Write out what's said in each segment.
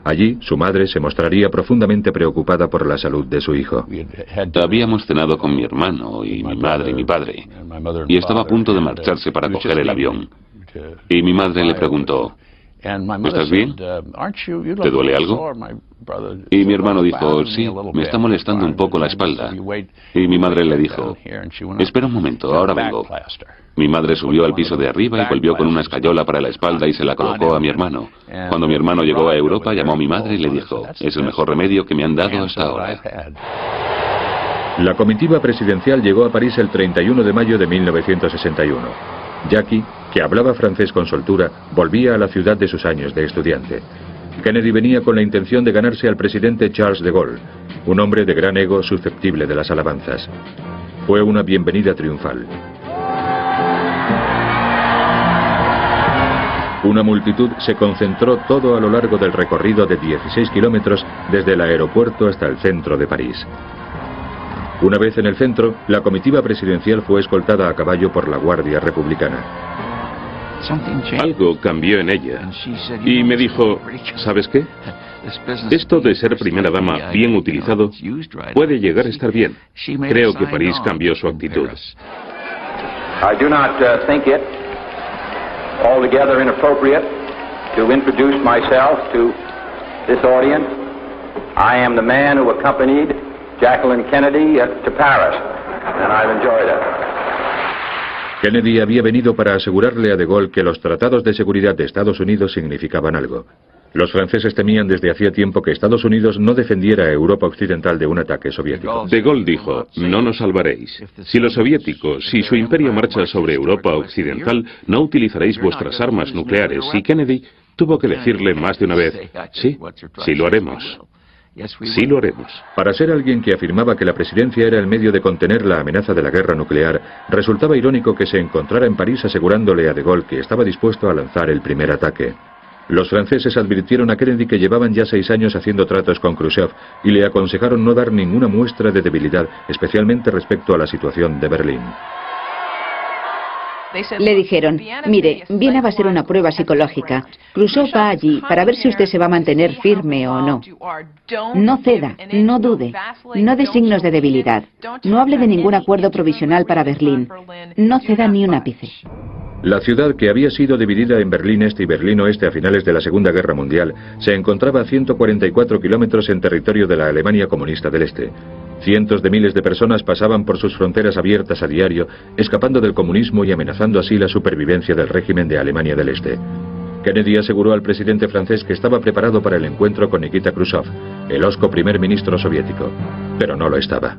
Allí, su madre se mostraría profundamente preocupada por la salud de su hijo. Habíamos cenado con mi hermano y mi madre y mi padre, y estaba a punto de marcharse para coger el avión. Y mi madre le preguntó: ¿estás bien? ¿Te duele algo? Y mi hermano dijo: sí, me está molestando un poco la espalda. Y mi madre le dijo: espera un momento, ahora vengo. Mi madre subió al piso de arriba y volvió con una escayola para la espalda y se la colocó a mi hermano. Cuando mi hermano llegó a Europa, llamó a mi madre y le dijo: es el mejor remedio que me han dado hasta ahora. La comitiva presidencial llegó a París el 31 de mayo de 1961. Jackie, que hablaba francés con soltura, volvía a la ciudad de sus años de estudiante. Kennedy venía con la intención de ganarse al presidente Charles de Gaulle, un hombre de gran ego susceptible de las alabanzas. Fue una bienvenida triunfal. Una multitud se concentró todo a lo largo del recorrido de 16 kilómetros desde el aeropuerto hasta el centro de París. Una vez en el centro, la comitiva presidencial fue escoltada a caballo por la Guardia Republicana. Algo cambió en ella y me dijo: ¿sabes qué? Esto de ser primera dama bien utilizado puede llegar a estar bien. Creo que París cambió su actitud. I do not think it altogether inappropriate to introduce myself to this audience. I am the man who accompanied Jacqueline Kennedy to Paris, and I've enjoyed it. Kennedy había venido para asegurarle a de Gaulle que los tratados de seguridad de Estados Unidos significaban algo. Los franceses temían desde hacía tiempo que Estados Unidos no defendiera a Europa Occidental de un ataque soviético. De Gaulle dijo: no nos salvaréis. Si los soviéticos, si su imperio marcha sobre Europa Occidental, no utilizaréis vuestras armas nucleares. Y Kennedy tuvo que decirle más de una vez: sí, sí lo haremos. Sí lo haremos. Para ser alguien que afirmaba que la presidencia era el medio de contener la amenaza de la guerra nuclear, resultaba irónico que se encontrara en París asegurándole a de Gaulle que estaba dispuesto a lanzar el primer ataque. Los franceses advirtieron a Kennedy que llevaban ya 6 años haciendo tratos con Khrushchev y le aconsejaron no dar ninguna muestra de debilidad, especialmente respecto a la situación de Berlín. Le dijeron: mire, Viena va a ser una prueba psicológica. Khrushchev va allí para ver si usted se va a mantener firme o no. No ceda, no dude, no dé signos de debilidad. No hable de ningún acuerdo provisional para Berlín. No ceda ni un ápice. La ciudad, que había sido dividida en Berlín Este y Berlín Oeste a finales de la Segunda Guerra Mundial, se encontraba a 144 kilómetros en territorio de la Alemania comunista del Este. Cientos de miles de personas pasaban por sus fronteras abiertas a diario, escapando del comunismo y amenazando así la supervivencia del régimen de Alemania del Este. Kennedy aseguró al presidente francés que estaba preparado para el encuentro con Nikita Khrushchev, el hosco primer ministro soviético, pero no lo estaba.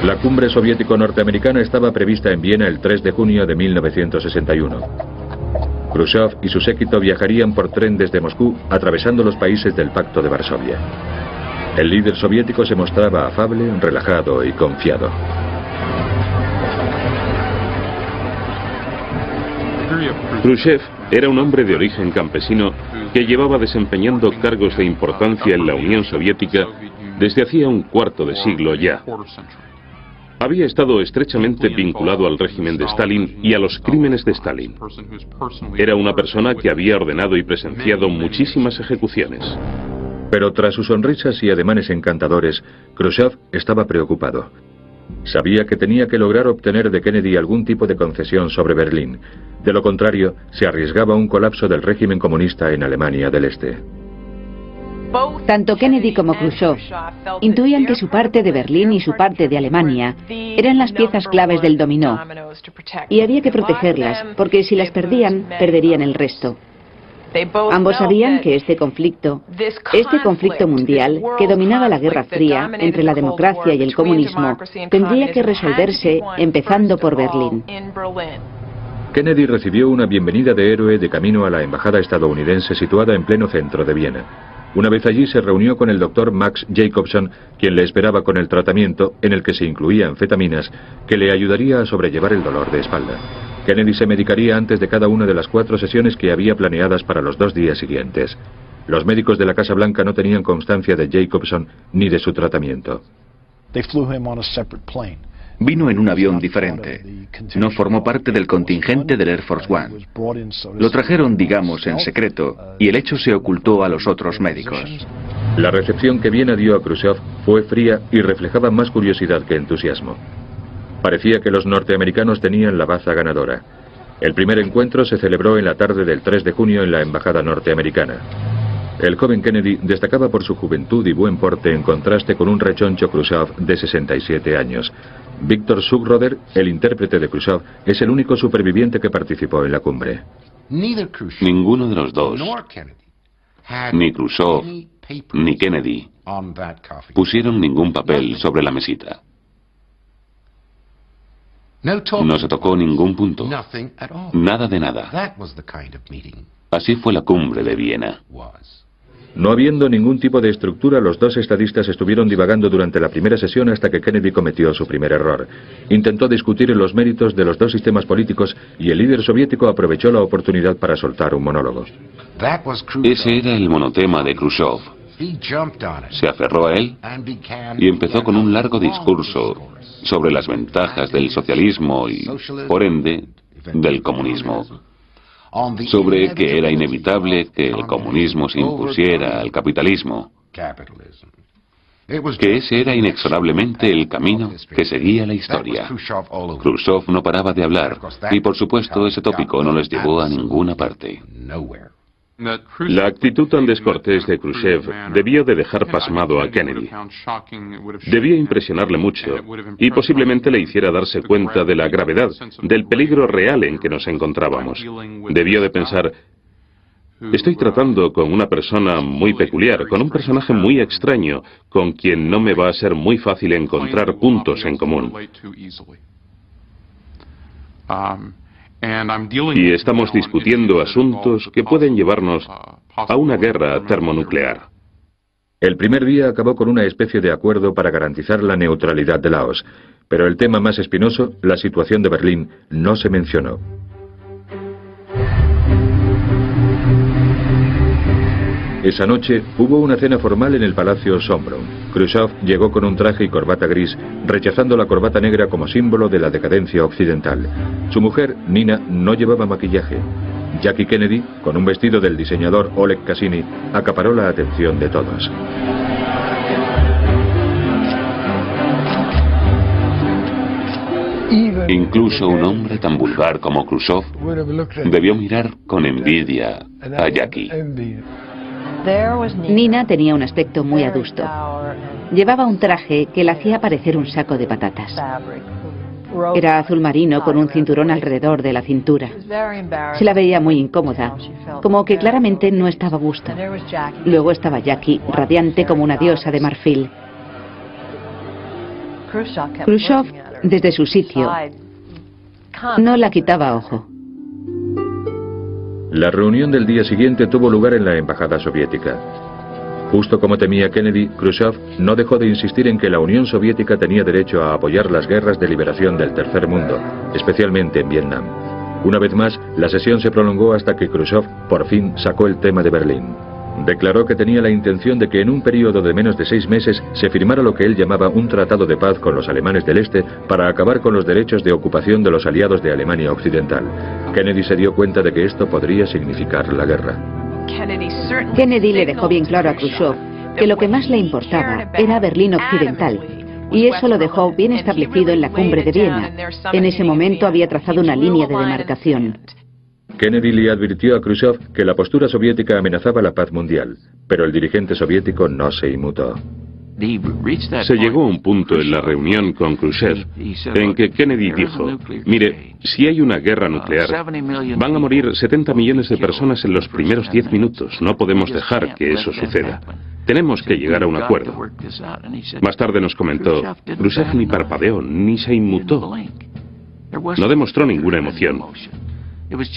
La cumbre soviético-norteamericana estaba prevista en Viena el 3 de junio de 1961. Khrushchev y su séquito viajarían por tren desde Moscú, atravesando los países del Pacto de Varsovia. El líder soviético se mostraba afable, relajado y confiado. Khrushchev era un hombre de origen campesino que llevaba desempeñando cargos de importancia en la Unión Soviética desde hacía un cuarto de siglo ya. Había estado estrechamente vinculado al régimen de Stalin y a los crímenes de Stalin. Era una persona que había ordenado y presenciado muchísimas ejecuciones. Pero tras sus sonrisas y ademanes encantadores, Khrushchev estaba preocupado. Sabía que tenía que lograr obtener de Kennedy algún tipo de concesión sobre Berlín. De lo contrario, se arriesgaba un colapso del régimen comunista en Alemania del Este. Tanto Kennedy como Khrushchev intuían que su parte de Berlín y su parte de Alemania eran las piezas claves del dominó, y había que protegerlas, porque si las perdían, perderían el resto. Ambos sabían que este conflicto mundial, que dominaba la Guerra Fría entre la democracia y el comunismo, tendría que resolverse empezando por Berlín. Kennedy recibió una bienvenida de héroe de camino a la embajada estadounidense situada en pleno centro de Viena. Una vez allí se reunió con el doctor Max Jacobson, quien le esperaba con el tratamiento, en el que se incluía anfetaminas, que le ayudaría a sobrellevar el dolor de espalda. Kennedy se medicaría antes de cada una de las 4 sesiones que había planeadas para los 2 días siguientes. Los médicos de la Casa Blanca no tenían constancia de Jacobson ni de su tratamiento. Vino en un avión diferente. No formó parte del contingente del Air Force One. Lo trajeron, digamos, en secreto, y el hecho se ocultó a los otros médicos. La recepción que Viena dio a Khrushchev fue fría y reflejaba más curiosidad que entusiasmo. Parecía que los norteamericanos tenían la baza ganadora. El primer encuentro se celebró en la tarde del 3 de junio en la embajada norteamericana. El joven Kennedy destacaba por su juventud y buen porte en contraste con un rechoncho Khrushchev de 67 años. Víctor Zuckroder, el intérprete de Khrushchev, es el único superviviente que participó en la cumbre. Ninguno de los dos, ni Khrushchev ni Kennedy, pusieron ningún papel sobre la mesita. No se tocó ningún punto. Nada de nada. Así fue la cumbre de Viena. No habiendo ningún tipo de estructura, los dos estadistas estuvieron divagando durante la primera sesión hasta que Kennedy cometió su primer error. Intentó discutir los méritos de los dos sistemas políticos y el líder soviético aprovechó la oportunidad para soltar un monólogo. Ese era el monotema de Khrushchev. Se aferró a él y empezó con un largo discurso sobre las ventajas del socialismo y, por ende, del comunismo. Sobre que era inevitable que el comunismo se impusiera al capitalismo, que ese era inexorablemente el camino que seguía la historia. Khrushchev no paraba de hablar y, por supuesto, ese tópico no les llevó a ninguna parte. La actitud tan descortés de Khrushchev debió de dejar pasmado a Kennedy. Debió impresionarle mucho y posiblemente le hiciera darse cuenta de la gravedad, del peligro real en que nos encontrábamos. Debió de pensar: estoy tratando con una persona muy peculiar, con un personaje muy extraño, con quien no me va a ser muy fácil encontrar puntos en común. Y estamos discutiendo asuntos que pueden llevarnos a una guerra termonuclear. El primer día acabó con una especie de acuerdo para garantizar la neutralidad de Laos, pero el tema más espinoso, la situación de Berlín, no se mencionó. Esa noche hubo una cena formal en el Palacio Schönbrunn. Khrushchev llegó con un traje y corbata gris, rechazando la corbata negra como símbolo de la decadencia occidental. Su mujer, Nina, no llevaba maquillaje. Jackie Kennedy, con un vestido del diseñador Oleg Cassini, acaparó la atención de todos. Incluso un hombre tan vulgar como Khrushchev debió mirar con envidia a Jackie. Nina tenía un aspecto muy adusto. Llevaba un traje que la hacía parecer un saco de patatas. Era azul marino con un cinturón alrededor de la cintura. Se la veía muy incómoda, como que claramente no estaba a gusto. Luego estaba Jackie, radiante como una diosa de marfil. Khrushchev, desde su sitio, no la quitaba ojo. La reunión del día siguiente tuvo lugar en la embajada soviética. Justo como temía Kennedy, Khrushchev no dejó de insistir en que la Unión Soviética tenía derecho a apoyar las guerras de liberación del tercer mundo, especialmente en Vietnam. Una vez más, la sesión se prolongó hasta que Khrushchev por fin sacó el tema de Berlín. Declaró que tenía la intención de que en un periodo de menos de 6 meses se firmara lo que él llamaba un tratado de paz con los alemanes del Este para acabar con los derechos de ocupación de los aliados de Alemania Occidental. Kennedy se dio cuenta de que esto podría significar la guerra. Kennedy le dejó bien claro a Khrushchev que lo que más le importaba era Berlín Occidental, y eso lo dejó bien establecido en la cumbre de Viena. En ese momento había trazado una línea de demarcación. Kennedy le advirtió a Khrushchev que la postura soviética amenazaba la paz mundial, pero el dirigente soviético no se inmutó. Se llegó a un punto en la reunión con Khrushchev en que Kennedy dijo: mire, si hay una guerra nuclear, van a morir 70 millones de personas en los primeros 10 minutos. No podemos dejar que eso suceda. Tenemos que llegar a un acuerdo. Más tarde nos comentó: Khrushchev ni parpadeó, ni se inmutó. No demostró ninguna emoción.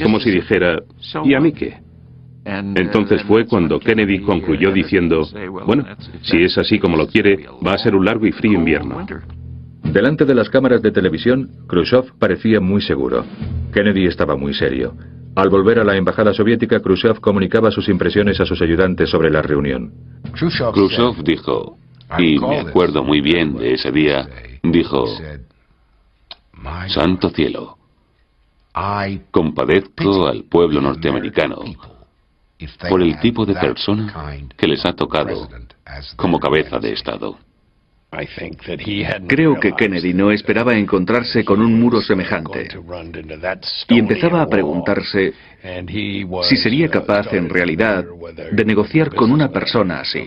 Como si dijera: ¿y a mí qué? Entonces fue cuando Kennedy concluyó diciendo: bueno, si es así como lo quiere, va a ser un largo y frío invierno. Delante de las cámaras de televisión, Khrushchev parecía muy seguro. Kennedy estaba muy serio. Al volver a la embajada soviética, Khrushchev comunicaba sus impresiones a sus ayudantes sobre la reunión. Khrushchev dijo, y me acuerdo muy bien de ese día, dijo: Santo cielo. Compadezco al pueblo norteamericano por el tipo de persona que les ha tocado como cabeza de Estado. Creo que Kennedy no esperaba encontrarse con un muro semejante y empezaba a preguntarse si sería capaz en realidad de negociar con una persona así.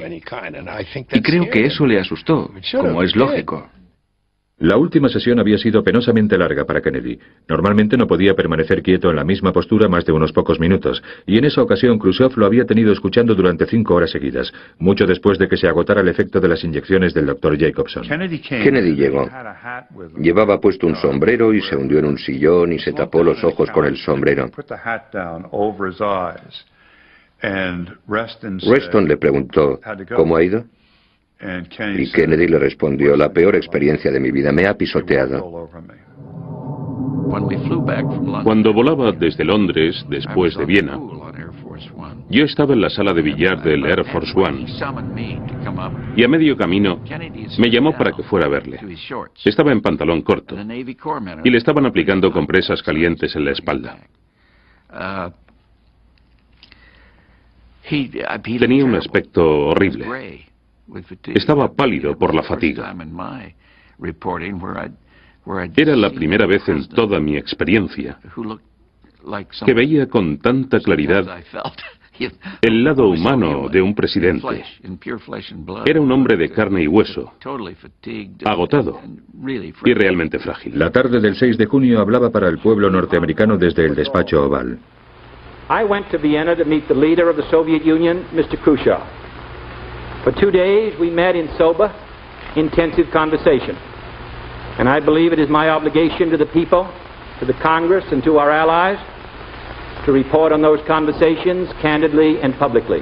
Y creo que eso le asustó, como es lógico. La última sesión había sido penosamente larga para Kennedy. Normalmente no podía permanecer quieto en la misma postura más de unos pocos minutos, y en esa ocasión Khrushchev lo había tenido escuchando durante 5 horas seguidas, mucho después de que se agotara el efecto de las inyecciones del Dr. Jacobson. Kennedy llegó. Llevaba puesto un sombrero y se hundió en un sillón y se tapó los ojos con el sombrero. Reston le preguntó, ¿cómo ha ido? Y Kennedy le respondió, la peor experiencia de mi vida, me ha pisoteado. Cuando volaba desde Londres, después de Viena, yo estaba en la sala de billar del Air Force One y a medio camino me llamó para que fuera a verle. Estaba en pantalón corto y le estaban aplicando compresas calientes en la espalda. Tenía un aspecto horrible. Estaba pálido por la fatiga. Era la primera vez en toda mi experiencia que veía con tanta claridad el lado humano de un presidente. Era un hombre de carne y hueso, agotado y realmente frágil. La tarde del 6 de junio hablaba para el pueblo norteamericano desde el despacho oval. I went to Vienna to meet the leader of the Soviet Union, Mr. Khrushchev. For 2 days we met in sober, intensive conversation. And I believe it is my obligation to the people, to the Congress, and to our allies to report on those conversations candidly and publicly.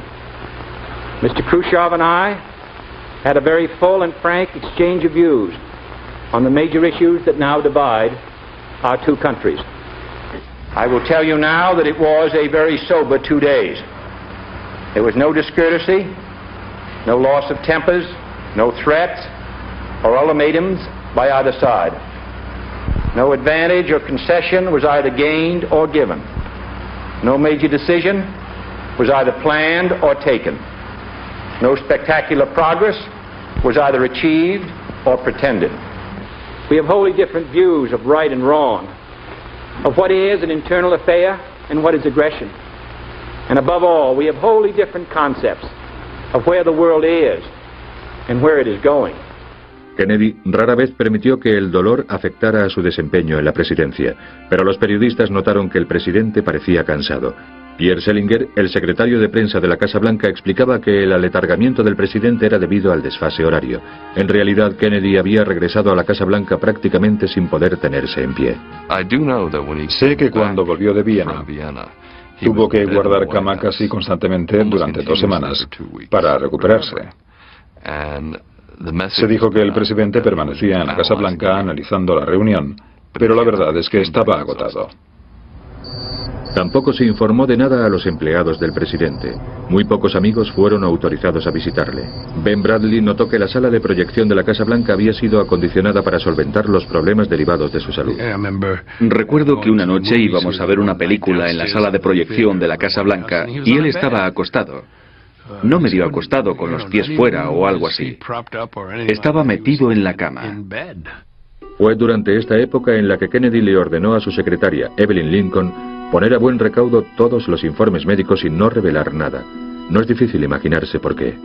Mr. Khrushchev and I had a very full and frank exchange of views on the major issues that now divide our two countries. I will tell you now that it was a very sober 2 days. There was no discourtesy, no loss of tempers, no threats or ultimatums by either side. No advantage or concession was either gained or given. No major decision was either planned or taken. No spectacular progress was either achieved or pretended. We have wholly different views of right and wrong, of what is an internal affair and what is aggression. And above all, we have wholly different concepts of where the world is and where it is going. Kennedy rara vez permitió que el dolor afectara a su desempeño en la presidencia, pero los periodistas notaron que el presidente parecía cansado. Pierre Selinger, el secretario de prensa de la Casa Blanca, explicaba que el aletargamiento del presidente era debido al desfase horario. En realidad, Kennedy había regresado a la Casa Blanca prácticamente sin poder tenerse en pie. Sé que cuando volvió de Viena, tuvo que guardar cama casi constantemente durante 2 semanas para recuperarse. Se dijo que el presidente permanecía en la Casa Blanca analizando la reunión, pero la verdad es que estaba agotado. Tampoco se informó de nada a los empleados del presidente. Muy pocos amigos fueron autorizados a visitarle. Ben Bradley notó que la sala de proyección de la Casa Blanca había sido acondicionada para solventar los problemas derivados de su salud. Recuerdo que una noche íbamos a ver una película en la sala de proyección de la Casa Blanca y él estaba acostado. No medio acostado con los pies fuera o algo así. Estaba metido en la cama. Fue durante esta época en la que Kennedy le ordenó a su secretaria, Evelyn Lincoln, poner a buen recaudo todos los informes médicos y no revelar nada. No es difícil imaginarse por qué.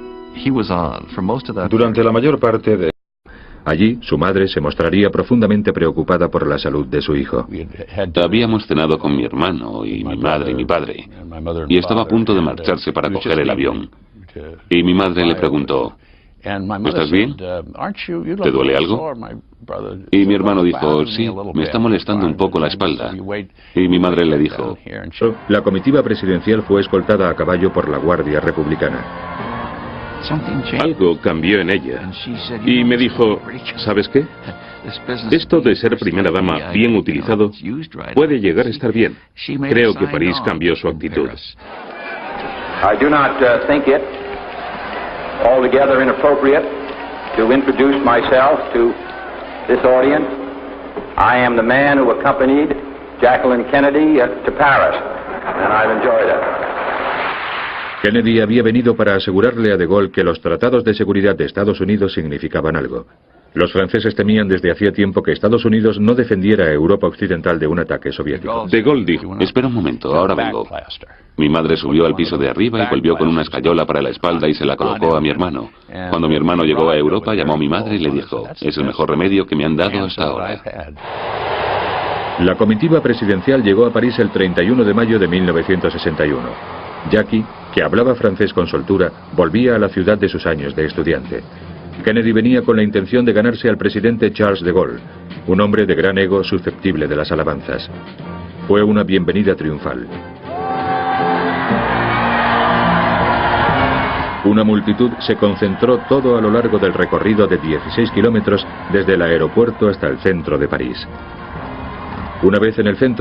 Durante la mayor parte de... Allí, su madre se mostraría profundamente preocupada por la salud de su hijo. Habíamos cenado con mi hermano y mi madre y mi padre, y estaba a punto de marcharse para coger el avión. Y mi madre le preguntó, ¿estás bien? ¿Te duele algo? Y mi hermano dijo, sí, me está molestando un poco la espalda. Y mi madre le dijo, la comitiva presidencial fue escoltada a caballo por la Guardia Republicana. Algo cambió en ella y me dijo, ¿sabes qué? Esto de ser primera dama bien utilizado puede llegar a estar bien. Creo que París cambió su actitud. I do not think it altogether inappropriate to introduce myself to this audience. I am the man who accompanied Jacqueline Kennedy to Paris, and I've enjoyed it. Kennedy había venido para asegurarle a De Gaulle que los tratados de seguridad de Estados Unidos significaban algo. Los franceses temían desde hacía tiempo que Estados Unidos no defendiera a Europa occidental de un ataque soviético. De Gaulle dijo: Espera un momento, ahora vengo. Mi madre subió al piso de arriba y volvió con una escayola para la espalda y se la colocó a mi hermano. Cuando mi hermano llegó a Europa, llamó a mi madre y le dijo: es el mejor remedio que me han dado hasta ahora. La comitiva presidencial llegó a París el 31 de mayo de 1961. Jackie, que hablaba francés con soltura, volvía a la ciudad de sus años de estudiante. Kennedy venía con la intención de ganarse al presidente Charles de Gaulle, un hombre de gran ego susceptible de las alabanzas. Fue una bienvenida triunfal. Una multitud se concentró todo a lo largo del recorrido de 16 kilómetros desde el aeropuerto hasta el centro de París. Una vez en el centro,